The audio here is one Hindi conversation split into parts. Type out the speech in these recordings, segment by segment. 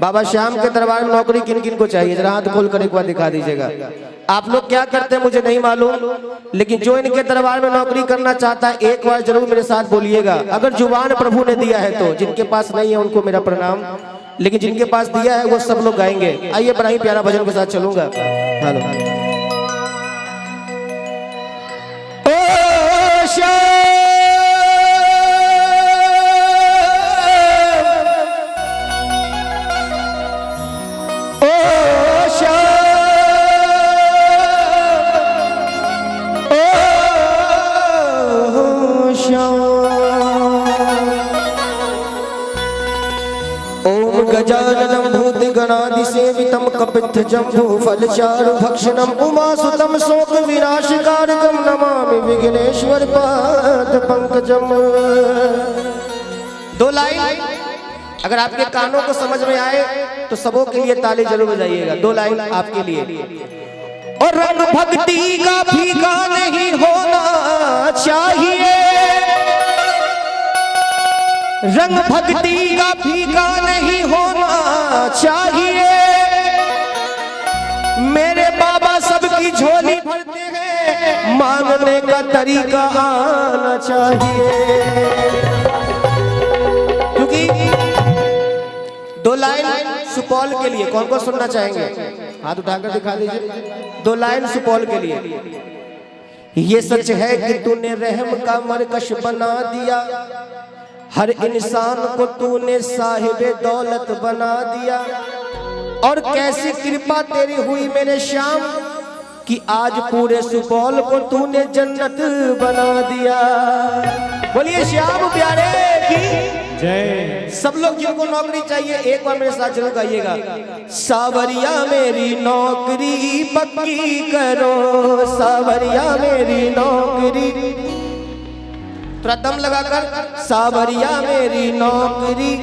बाबा श्याम के दरबार में नौकरी किन किन को चाहिए, जरा हाथ खोल कर एक बार दिखा दीजिएगा। आप लोग क्या करते हैं मुझे नहीं मालूम, लेकिन जो इनके दरबार में नौकरी करना चाहता है एक बार जरूर मेरे साथ बोलिएगा। अगर जुबान प्रभु ने दिया है तो, जिनके पास नहीं है उनको मेरा प्रणाम, लेकिन जिनके पास दिया है वो सब लोग गाएंगे। आइए बड़ा ही प्यारा भजन के साथ चलूंगा। हेलो गजाननं भूतिगणादिसेवितं कपित्थजम्बूफलचारुभक्षणं उमासुतं शोकविनाशकारकं नमामि विघ्नेश्वर पादपङ्कजम्। दो लाइन अगर आपके कानों को समझ में आए तो सबों के लिए ताली जरूर बजाइएगा। दो लाइन आपके लिए। और रंग भक्ति का फीका नहीं होना चाहिए, रंग भक्ति का फीका नहीं होना चाहिए। मेरे बाबा सबकी झोली भरते हैं, मांगने का तरीका आना चाहिए। क्योंकि दो लाइन सुपौल के लिए कौन कौन सुनना चाहेंगे, हाथ उठाकर दिखा दीजिए। दो लाइन सुपौल के लिए। ये सच है कि तूने रहम का मरकश बना दिया, हर इंसान को तूने साहिबे दौलत बना दिया। और कैसी कृपा तेरी हुई मेरे श्याम कि आज पूरे सुपौल को तूने जन्नत बना दिया। बोलिए श्याम प्यारे की जय। सब लोग जिनको नौकरी चाहिए एक बार मेरे साथ जरूर गाइएगा। सावरिया मेरी नौकरी पक्की करो, सावरिया मेरी नौकरी, थोड़ा दम लगाकर, सावरिया मेरी नौकरी।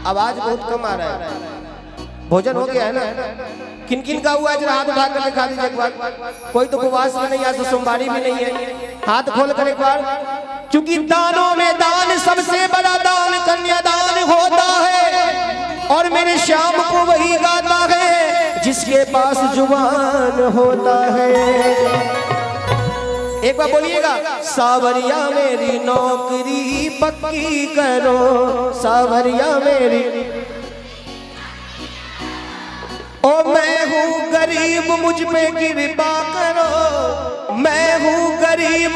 आवाज बहुत कम आ रहा है। भोजन हो गया है ना? किन किन का हुआ है जरा हाथ उठाकर दिखा दीजिए एक बार। कोई तो उपवास में नहीं, आज तो सोमवारी भी नहीं है। हाथ खोल कर एक बार। क्योंकि दानों में दान सबसे बड़ा दान कन्यादान होता है, और मेरे श्याम को वही गाता है जिसके पास जुबान होता है। एक बार बोलिएगा, सावरिया मेरी नौकरी पक्की करो, सावरिया मेरी। ओ मैं हूँ गरीब मुझ पे कृपा करो, मैं हूँ गरीब।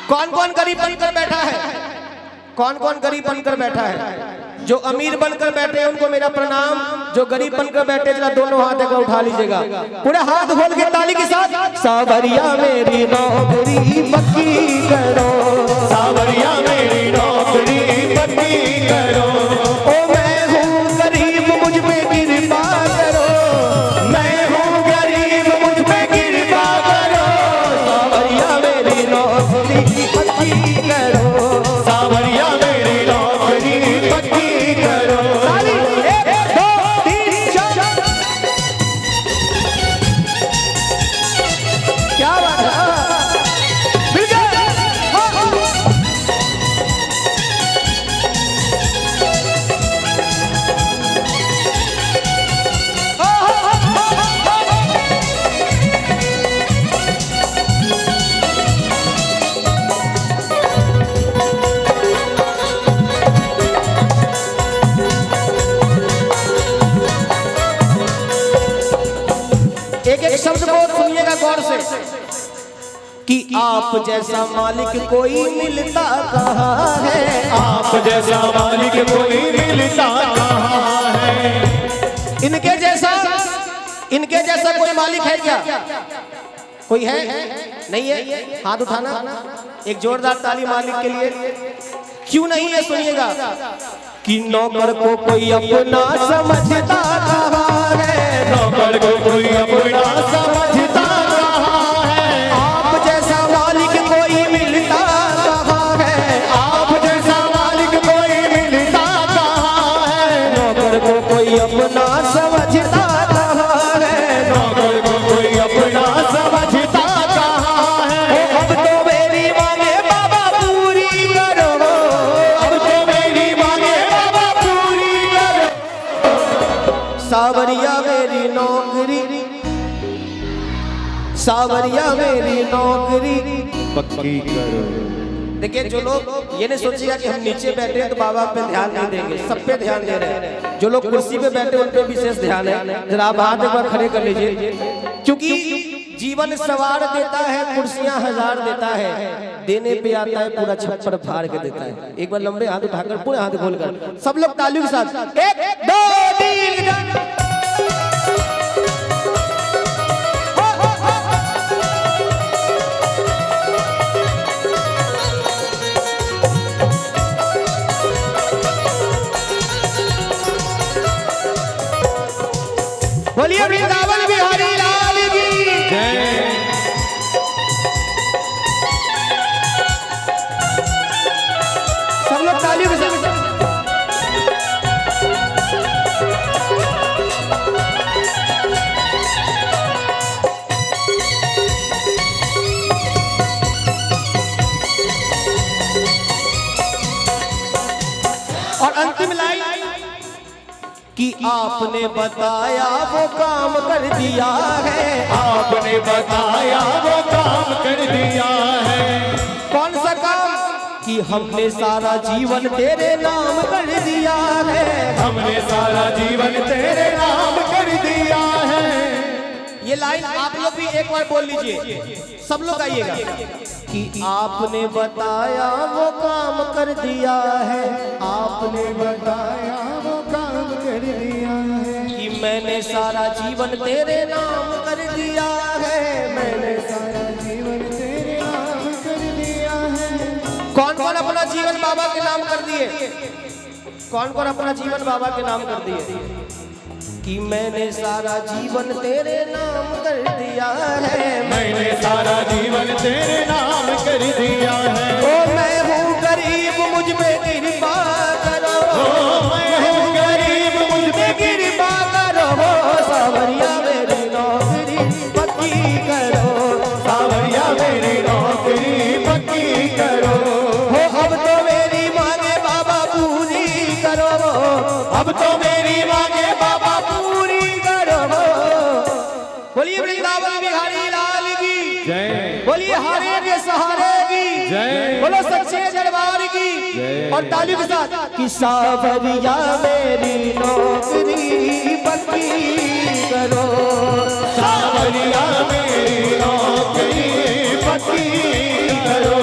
कौन कौन गरीब बनकर बैठा है, कौन कौन गरीब बनकर बैठा है? जो अमीर बनकर बैठे हैं उनको मेरा प्रणाम, जो गरीब बनकर बैठे जरा दोनों हाथ एक उठा लीजिएगा, पूरे हाथ खोल के ताली के साथ। सावरिया मेरी नौकरी पक्की करो, सावरिया मेरी नौकरी पक्की करो। ओ मैं हूँ गरीब मुझ पे कृपा करो, मैं हूँ गरीब मुझ पे कृपा करो। सावरिया मेरी नौकरी पक्की करो, सावरिया मेरी नौकरी पक्की। एक एक शब्द को सुनिएगा गौर से कि आप जैसा मालिक कोई मिलता कहाँ है, आप जैसा मालिक कोई मिलता कहाँ है। इनके जैसा कोई मालिक है क्या? कोई है? नहीं है? हाथ उठाना। एक जोरदार ताली मालिक के लिए। क्यों नहीं है सुनिएगा कि नौकर को कोई अपना समझता कहाँ है, नौकर को कोई अपना समझता कहाँ है। आप जैसा मालिक कोई मिलता कहाँ है, आप जैसा मालिक कोई मिलता कहाँ है। नौकर को कोई अपना समझता कहाँ है, नौकर को कोई अपना समझता कहाँ है। अब तो मेरी मांगे बाबा पूरी करो, अब तो मेरी मांगे सावरिया मेरी नौकरी, सावरिया मेरी नौकरी पक्की करो। देखिए जो लोग ये नहीं सोचिएगा कि हम नीचे बैठे हैं तो बाबा पे ध्यान नहीं देंगे, सब पे ध्यान दे रहे हैं। जो लोग कुर्सी पे बैठे उन पे विशेष ध्यान है। जरा आप हाथ एक बार खड़े कर लीजिए, क्योंकि जीवन सवार देता है, कुर्सियां हजार देता है, देने पे आता है पूरा छप्पर फाड़ के देता है। एक बार लंबे हाथ उठाकर पूरे हाथ खोलकर सब लोग तालियों के साथ 1 2 3 बोलिए वृंदावन बिहारी लाल की जय। सब लोग तालियों के साथ। और अंतिम लाइन कि आपने बताया वो काम कर दिया है, आपने बताया वो काम कर दिया है। कौन सा काम? कि हमने सारा जीवन तेरे नाम कर दिया है, हमने सारा जीवन तेरे नाम कर दिया है। ये लाइन आप लोग भी एक बार बोल लीजिए, सब लोग आइएगा। कि आपने बताया वो काम कर दिया है, आपने बताया वो काम कर दिया है। कि मैंने सारा जीवन तेरे नाम कर दिया है, मैंने सारा जीवन तेरे नाम कर दिया है। कौन कौन अपना जीवन बाबा के नाम कर दिए? कौन कौन अपना जीवन बाबा के नाम कर दिए? कि मैंने सारा जीवन तेरे नाम कर दिया है, मैंने सारा जीवन तेरे नाम कर दिया है। ओ मैं हूँ गरीब मुझ पे कृपा करो, ओ मैं हूँ गरीब मुझ पे कृपा करो, सावरिया मेरी नौकरी पक्की करो, सावरिया मेरी नौकरी पक्की करो। हो अब तो मेरी मांगे बाबा पूरी करो, अब तो मेरी मांगे बाबा पूरी करो। बोलिए वृंदावन बिहारी लाल की जय। बोलिए हारे के सहारे की जय। बोलो सच्चे दरबार की जय। और तालियों के साथ कि सावरिया मेरी नौकरी पक्की करो, सावरिया मेरी नौकरी पक्की करो।